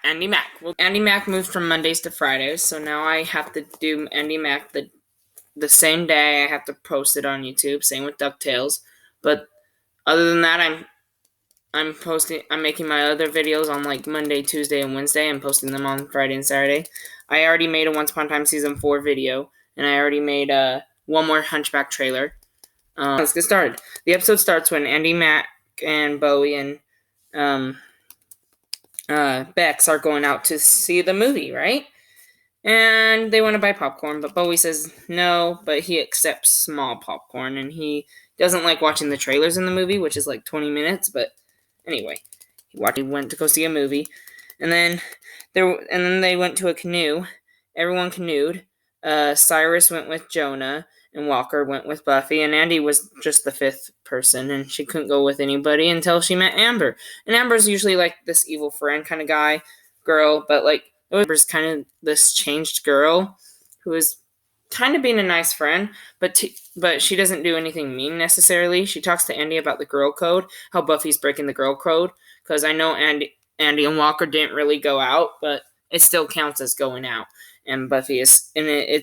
Andy Mack. Well, Andy Mack moved from Mondays to Fridays, so now I have to do Andy Mack the same day. I have to post it on YouTube. Same with DuckTales. But other than that, I'm making my other videos on like Monday, Tuesday, and Wednesday. I'm posting them on Friday and Saturday. I already made a Once Upon a Time Season 4 video, and I already made one more Hunchback trailer. Let's get started. The episode starts when Andy Mack and Bowie and Bex are going out to see the movie, right? And they want to buy popcorn, but Bowie says no, but he accepts small popcorn, and he doesn't like watching the trailers in the movie, which is like 20 minutes, but anyway, he went to go see a movie, and then they went to a canoe. Everyone canoed. Cyrus went with Jonah, and Walker went with Buffy, and Andy was just the fifth person, and she couldn't go with anybody until she met Amber. And Amber's usually like this evil friend kind of girl, but like Amber's kind of this changed girl who is kind of being a nice friend, but she doesn't do anything mean necessarily. She talks to Andy about the girl code, how Buffy's breaking the girl code, because I know Andy and Walker didn't really go out, but it still counts as going out. And Buffy it's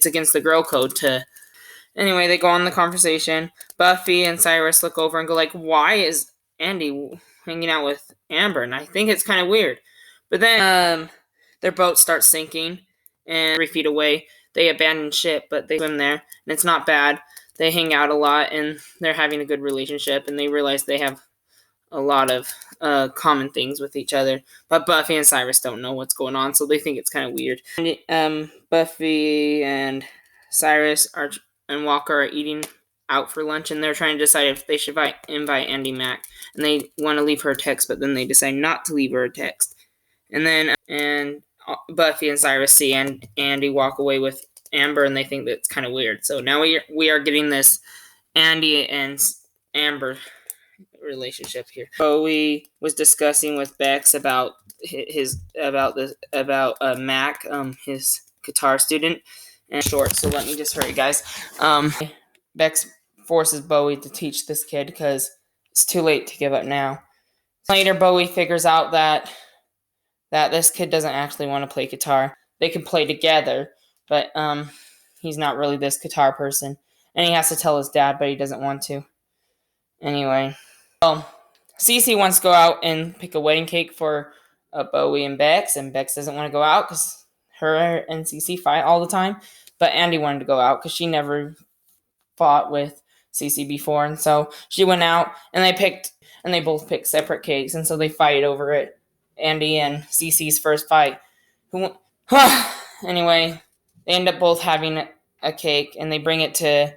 against the girl code to. Anyway, they go on the conversation. Buffy and Cyrus look over and go like, "Why is Andy hanging out with Amber?" And I think it's kind of weird. But then their boat starts sinking, and 3 feet away, they abandon ship, but they swim there, and it's not bad. They hang out a lot, and they're having a good relationship, and they realize they have a lot of common things with each other. But Buffy and Cyrus don't know what's going on, so they think it's kind of weird. And, Buffy and Cyrus and Walker are eating out for lunch, and they're trying to decide if they should invite Andy Mack. And they want to leave her a text, but then they decide not to leave her a text. And then Buffy and Cyrus see Andy walk away with Amber, and they think that's kind of weird. So now we are getting this Andy and Amber relationship here. Bowie was discussing with Bex about Mac, his guitar student, and short. So let me just hurry, guys. Bex forces Bowie to teach this kid because it's too late to give up now. Later, Bowie figures out that this kid doesn't actually want to play guitar. They can play together, but he's not really this guitar person, and he has to tell his dad, but he doesn't want to. Anyway. Cece wants to go out and pick a wedding cake for Bowie and Bex doesn't want to go out because her and Cece fight all the time. But Andy wanted to go out because she never fought with Cece before, and so she went out, and they both picked separate cakes, and so they fight over it. Andy and Cece's first fight. Anyway, they end up both having a cake, and they bring it to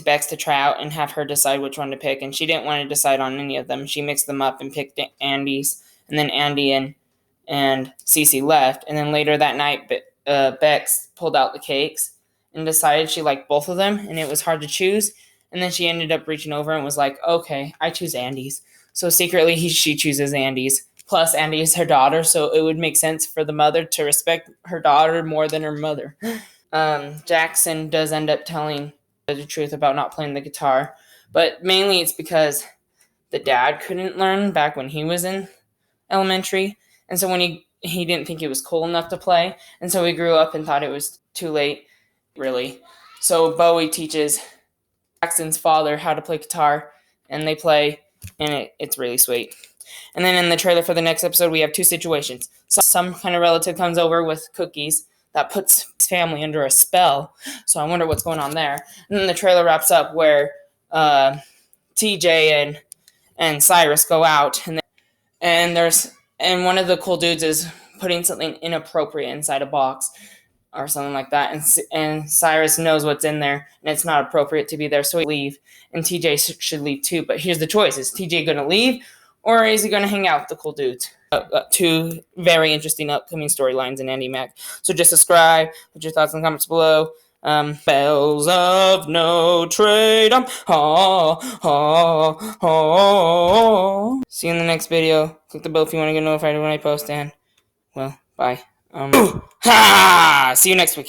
Bex to try out and have her decide which one to pick. And she didn't want to decide on any of them. She mixed them up and picked Andy's. And then Andy and Cece left. And then later that night, Bex pulled out the cakes and decided she liked both of them. And it was hard to choose. And then she ended up reaching over and was like, "Okay, I choose Andy's." So secretly she chooses Andy's. Plus, Andy is her daughter, so it would make sense for the mother to respect her daughter more than her mother. Jackson does end up telling the truth about not playing the guitar, but mainly it's because the dad couldn't learn back when he was in elementary, and so when he didn't think it was cool enough to play, and so he grew up and thought it was too late, really. So Bowie teaches Jackson's father how to play guitar, and they play, and it's really sweet. And then in the trailer for the next episode, we have 2 situations. So some kind of relative comes over with cookies that puts his family under a spell. So I wonder what's going on there. And then the trailer wraps up where TJ and Cyrus go out, and one of the cool dudes is putting something inappropriate inside a box or something like that. And Cyrus knows what's in there, and it's not appropriate to be there, so he leave. And TJ should leave too. But here's the choice: is TJ going to leave, or is he going to hang out with the cool dudes? 2 very interesting upcoming storylines in Andy Mack. So just subscribe, put your thoughts in the comments below. Bells of Notre Dame. See you in the next video. Click the bell if you want to get notified when I post, and well, bye. See you next week.